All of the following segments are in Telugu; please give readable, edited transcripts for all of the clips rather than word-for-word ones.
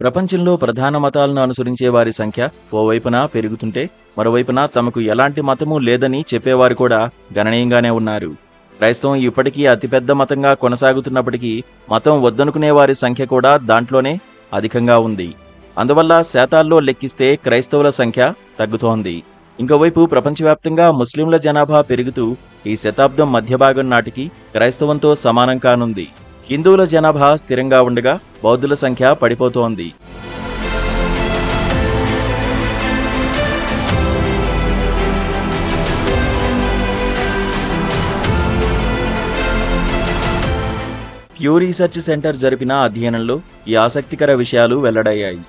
ప్రపంచంలో ప్రధాన మతాలను అనుసరించే వారి సంఖ్య ఓవైపున పెరుగుతుంటే మరోవైపున తమకు ఎలాంటి మతము లేదని చెప్పేవారు కూడా గణనీయంగానే ఉన్నారు. క్రైస్తవం ఇప్పటికీ అతిపెద్ద మతంగా కొనసాగుతున్నప్పటికీ మతం వద్దనుకునే వారి సంఖ్య కూడా దాంట్లోనే అధికంగా ఉంది. అందువల్ల శాతాల్లో లెక్కిస్తే క్రైస్తవుల సంఖ్య తగ్గుతోంది. ఇంకోవైపు ప్రపంచవ్యాప్తంగా ముస్లింల జనాభా పెరుగుతూ ఈ శతాబ్దం మధ్యభాగం నాటికి క్రైస్తవంతో సమానం కానుంది. హిందువుల జనాభా స్థిరంగా ఉండగా బౌద్ధుల సంఖ్య పడిపోతోంది. ప్యూ రీసెర్చ్ సెంటర్ జరిపిన అధ్యయనంలో ఈ ఆసక్తికర విషయాలు వెల్లడయ్యాయి.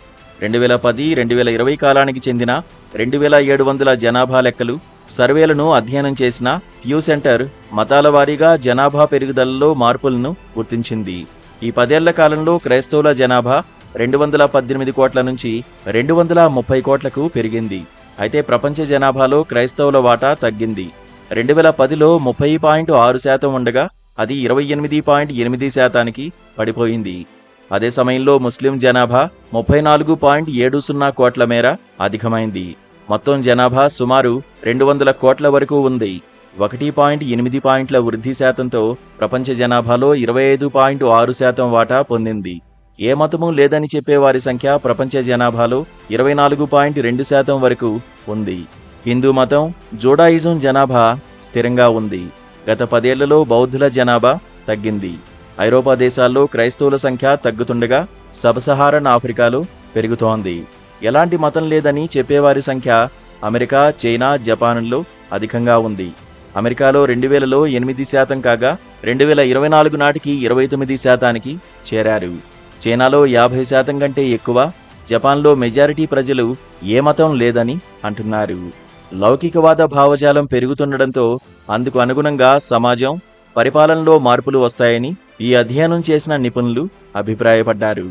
2010-2020 కాలానికి చెందిన 2700 జనాభా లెక్కలు సర్వేలను అధ్యయనం చేసిన ప్యూ సెంటర్ మతాల వారీగా జనాభా పెరుగుదలలో మార్పులను గుర్తించింది. ఈ 10 ఏళ్ల కాలంలో క్రైస్తవుల జనాభా 218 కోట్ల నుంచి 230 కోట్లకు పెరిగింది. అయితే ప్రపంచ జనాభాలో క్రైస్తవుల వాటా తగ్గింది. 2010లో 30.6% ఉండగా అది 28.8% పడిపోయింది. అదే సమయంలో ముస్లిం జనాభా 34.70 కోట్ల మేర అధికమైంది. మొత్తం జనాభా సుమారు 200 కోట్ల వరకు ఉంది. 1.8 పాయింట్ల వృద్ధి శాతంతో ప్రపంచ జనాభాలో 25.6% వాటా పొందింది. ఏ మతము లేదని చెప్పేవారి సంఖ్య ప్రపంచ జనాభాలో 24.2% వరకు ఉంది. హిందూ మతం, జూడాయిజం జనాభా స్థిరంగా ఉంది. గత 10 ఏళ్లలో బౌద్ధుల జనాభా తగ్గింది. ఐరోపా దేశాల్లో క్రైస్తవుల సంఖ్య తగ్గుతుండగా సబ్-సహారన్ ఆఫ్రికాలో పెరుగుతోంది. ఎలాంటి మతం లేదని చెప్పేవారి సంఖ్య అమెరికా, చైనా, జపాన్లో అధికంగా ఉంది. అమెరికాలో 2000లో 8% కాగా 2024 నాటికి 29%కి చేరారు. చైనాలో 50% కంటే ఎక్కువ, జపాన్లో మెజారిటీ ప్రజలు ఏ మతం లేదని అంటున్నారు. లౌకికవాద భావజాలం పెరుగుతుండటంతో అందుకు అనుగుణంగా సమాజం, పరిపాలనలో మార్పులు వస్తాయని ఈ అధ్యయనం చేసిన నిపుణులు అభిప్రాయపడ్డారు.